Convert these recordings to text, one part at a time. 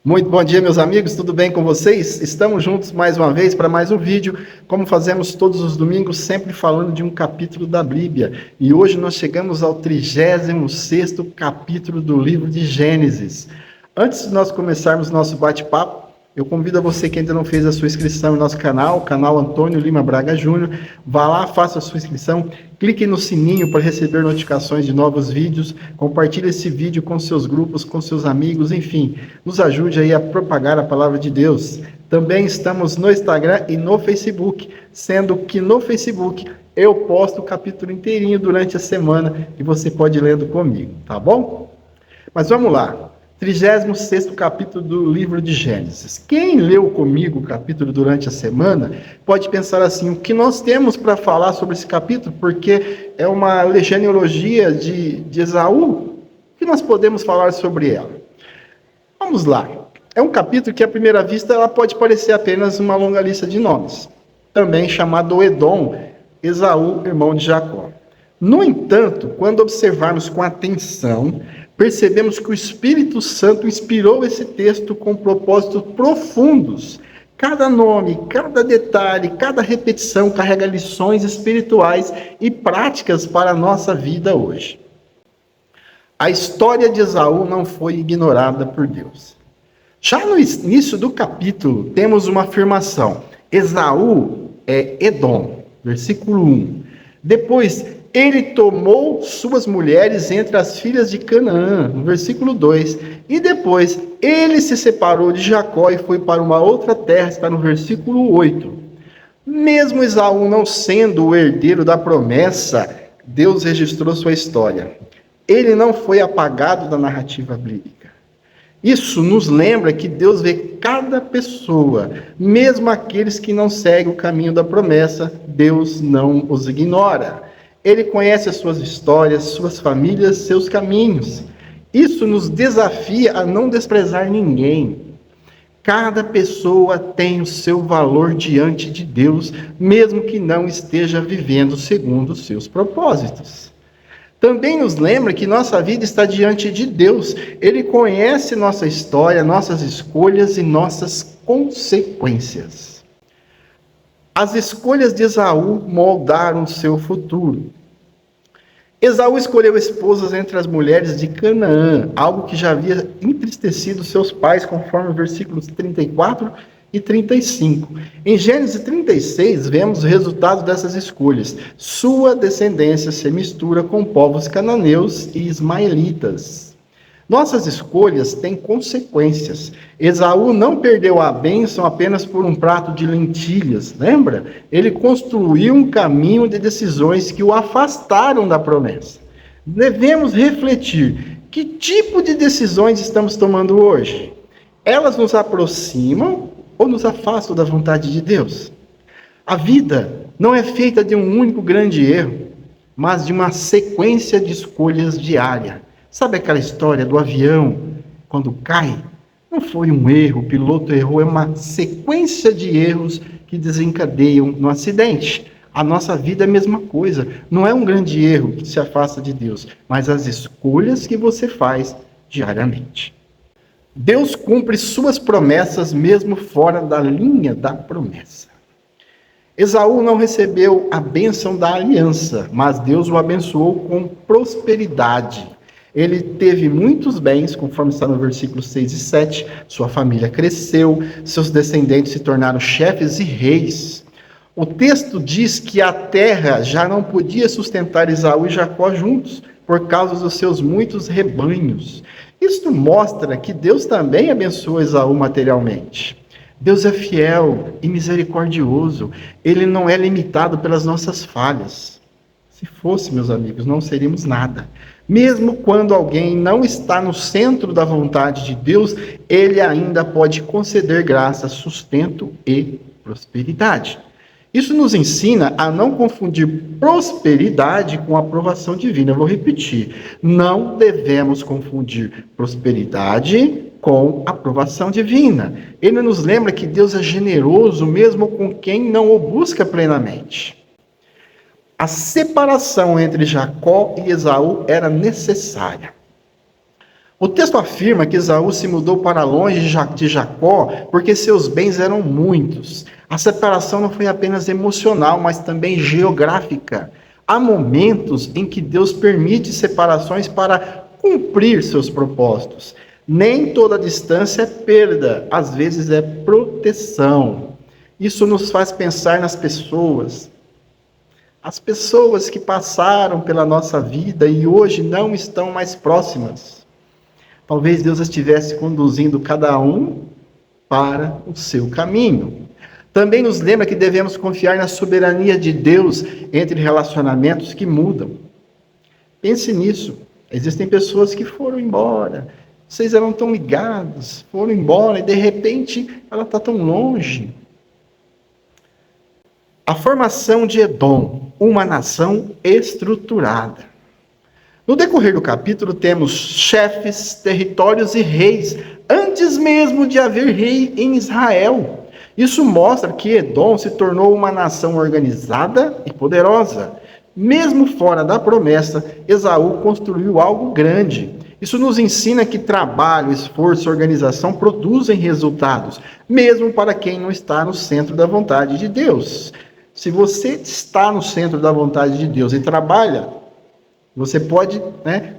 Muito bom dia, meus amigos, tudo bem com vocês? Estamos juntos mais uma vez para mais um vídeo, como fazemos todos os domingos, sempre falando de um capítulo da Bíblia. E hoje nós chegamos ao 36º capítulo do livro de Gênesis. Antes de nós começarmos nosso bate-papo, eu convido a você que ainda não fez a sua inscrição em nosso canal, canal Antônio Lima Braga Júnior, vá lá, faça a sua inscrição, clique no sininho para receber notificações de novos vídeos, compartilhe esse vídeo com seus grupos, com seus amigos, enfim, nos ajude aí a propagar a palavra de Deus. Também estamos no Instagram e no Facebook, sendo que no Facebook eu posto o capítulo inteirinho durante a semana e você pode ir lendo comigo, tá bom? Mas vamos lá. 36º capítulo do livro de Gênesis. Quem leu comigo o capítulo durante a semana pode pensar assim, o que nós temos para falar sobre esse capítulo, porque é uma genealogia de Esaú, o que nós podemos falar sobre ela? Vamos lá. É um capítulo que à primeira vista ela pode parecer apenas uma longa lista de nomes, também chamado Edom, Esaú, irmão de Jacó. No entanto, quando observarmos com atenção, percebemos que o Espírito Santo inspirou esse texto com propósitos profundos. Cada nome, cada detalhe, cada repetição carrega lições espirituais e práticas para a nossa vida hoje. A história de Esaú não foi ignorada por Deus. Já no início do capítulo, temos uma afirmação. Esaú é Edom, versículo 1. Depois, ele tomou suas mulheres entre as filhas de Canaã, no versículo 2. E depois, ele se separou de Jacó e foi para uma outra terra, está no versículo 8. Mesmo Esaú não sendo o herdeiro da promessa, Deus registrou sua história. Ele não foi apagado da narrativa bíblica. Isso nos lembra que Deus vê cada pessoa, mesmo aqueles que não seguem o caminho da promessa, Deus não os ignora. Ele conhece as suas histórias, suas famílias, seus caminhos. Isso nos desafia a não desprezar ninguém. Cada pessoa tem o seu valor diante de Deus, mesmo que não esteja vivendo segundo os seus propósitos. Também nos lembra que nossa vida está diante de Deus. Ele conhece nossa história, nossas escolhas e nossas consequências. As escolhas de Esaú moldaram seu futuro. Esaú escolheu esposas entre as mulheres de Canaã, algo que já havia entristecido seus pais, conforme versículos 34 e 35. Em Gênesis 36, vemos o resultado dessas escolhas. Sua descendência se mistura com povos cananeus e ismaelitas. Nossas escolhas têm consequências. Esaú não perdeu a bênção apenas por um prato de lentilhas, lembra? Ele construiu um caminho de decisões que o afastaram da promessa. Devemos refletir, que tipo de decisões estamos tomando hoje? Elas nos aproximam ou nos afastam da vontade de Deus? A vida não é feita de um único grande erro, mas de uma sequência de escolhas diárias. Sabe aquela história do avião, quando cai? Não foi um erro, o piloto errou, é uma sequência de erros que desencadeiam no acidente. A nossa vida é a mesma coisa. Não é um grande erro que se afasta de Deus, mas as escolhas que você faz diariamente. Deus cumpre suas promessas mesmo fora da linha da promessa. Esaú não recebeu a bênção da aliança, mas Deus o abençoou com prosperidade. Ele teve muitos bens, conforme está no versículo 6 e 7. Sua família cresceu, seus descendentes se tornaram chefes e reis. O texto diz que a terra já não podia sustentar Esaú e Jacó juntos, por causa dos seus muitos rebanhos. Isso mostra que Deus também abençoa Esaú materialmente. Deus é fiel e misericordioso. Ele não é limitado pelas nossas falhas. Se fosse, meus amigos, não seríamos nada. Mesmo quando alguém não está no centro da vontade de Deus, ele ainda pode conceder graça, sustento e prosperidade. Isso nos ensina a não confundir prosperidade com aprovação divina. Eu vou repetir. Não devemos confundir prosperidade com aprovação divina. Ele nos lembra que Deus é generoso mesmo com quem não o busca plenamente. A separação entre Jacó e Esaú era necessária. O texto afirma que Esaú se mudou para longe de Jacó porque seus bens eram muitos. A separação não foi apenas emocional, mas também geográfica. Há momentos em que Deus permite separações para cumprir seus propósitos. Nem toda distância é perda, às vezes é proteção. Isso nos faz pensar nas pessoas. As pessoas que passaram pela nossa vida e hoje não estão mais próximas. Talvez Deus estivesse conduzindo cada um para o seu caminho. Também nos lembra que devemos confiar na soberania de Deus entre relacionamentos que mudam. Pense nisso. Existem pessoas que foram embora. Vocês eram tão ligados, foram embora e de repente ela está tão longe. A formação de Edom, uma nação estruturada. No decorrer do capítulo temos chefes, territórios e reis, antes mesmo de haver rei em Israel. Isso mostra que Edom se tornou uma nação organizada e poderosa. Mesmo fora da promessa, Esaú construiu algo grande. Isso nos ensina que trabalho, esforço e organização produzem resultados, mesmo para quem não está no centro da vontade de Deus. Se você está no centro da vontade de Deus e trabalha, você pode,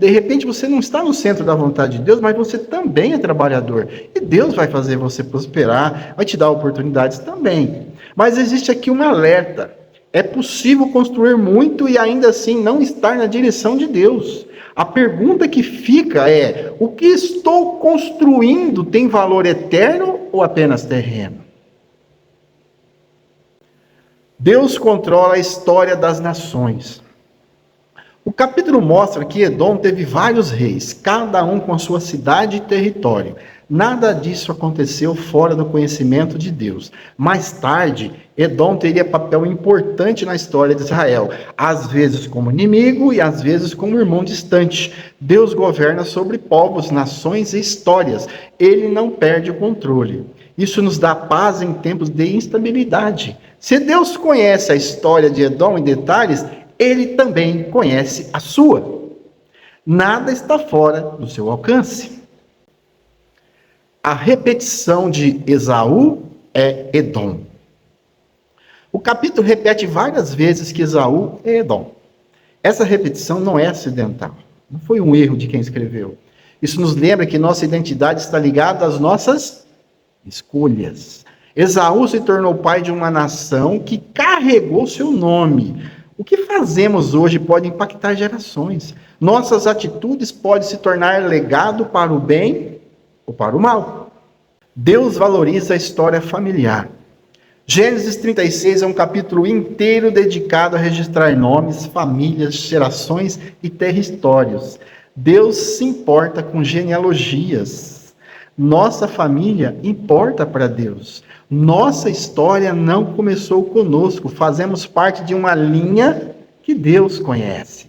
de repente você não está no centro da vontade de Deus, mas você também é trabalhador. E Deus vai fazer você prosperar, vai te dar oportunidades também. Mas existe aqui um alerta. É possível construir muito e ainda assim não estar na direção de Deus. A pergunta que fica é: o que estou construindo tem valor eterno ou apenas terreno? Deus controla a história das nações. O capítulo mostra que Edom teve vários reis, cada um com sua cidade e território. Nada disso aconteceu fora do conhecimento de Deus. Mais tarde, Edom teria papel importante na história de Israel, às vezes como inimigo e às vezes como irmão distante. Deus governa sobre povos, nações e histórias. Ele não perde o controle. Isso nos dá paz em tempos de instabilidade. Se Deus conhece a história de Edom em detalhes, Ele também conhece a sua. Nada está fora do seu alcance. A repetição de Esaú é Edom. O capítulo repete várias vezes que Esaú é Edom. Essa repetição não é acidental. Não foi um erro de quem escreveu. Isso nos lembra que nossa identidade está ligada às nossas escolhas. Esaú se tornou pai de uma nação que carregou seu nome. O que fazemos hoje pode impactar gerações. Nossas atitudes podem se tornar legado para o bem ou para o mal. Deus valoriza a história familiar. Gênesis 36 é um capítulo inteiro dedicado a registrar nomes, famílias, gerações e territórios. Deus se importa com genealogias. Nossa família importa para Deus. Nossa história não começou conosco. Fazemos parte de uma linha que Deus conhece.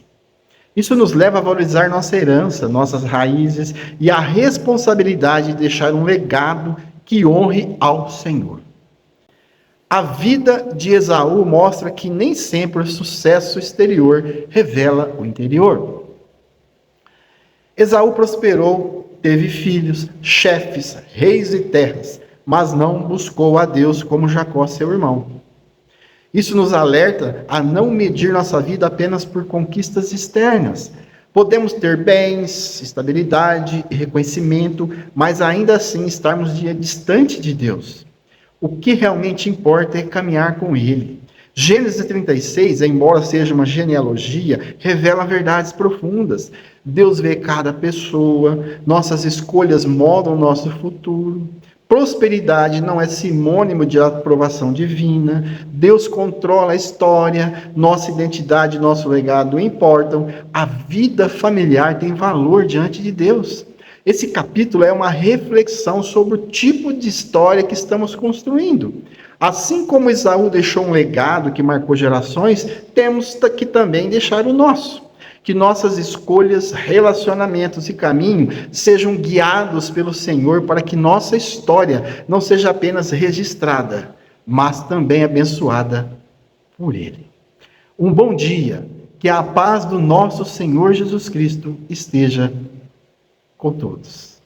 Isso nos leva a valorizar nossa herança, nossas raízes e a responsabilidade de deixar um legado que honre ao Senhor. A vida de Esaú mostra que nem sempre o sucesso exterior revela o interior. Esaú prosperou, teve filhos, chefes, reis e terras, mas não buscou a Deus como Jacó, seu irmão. Isso nos alerta a não medir nossa vida apenas por conquistas externas. Podemos ter bens, estabilidade e reconhecimento, mas ainda assim estarmos distante de Deus. O que realmente importa é caminhar com Ele. Gênesis 36, embora seja uma genealogia, revela verdades profundas. Deus vê cada pessoa, nossas escolhas moldam nosso futuro. Prosperidade não é sinônimo de aprovação divina. Deus controla a história, nossa identidade e nosso legado importam. A vida familiar tem valor diante de Deus. Esse capítulo é uma reflexão sobre o tipo de história que estamos construindo. Assim como Esaú deixou um legado que marcou gerações, temos que também deixar o nosso. Que nossas escolhas, relacionamentos e caminho sejam guiados pelo Senhor para que nossa história não seja apenas registrada, mas também abençoada por Ele. Um bom dia, que a paz do nosso Senhor Jesus Cristo esteja com todos.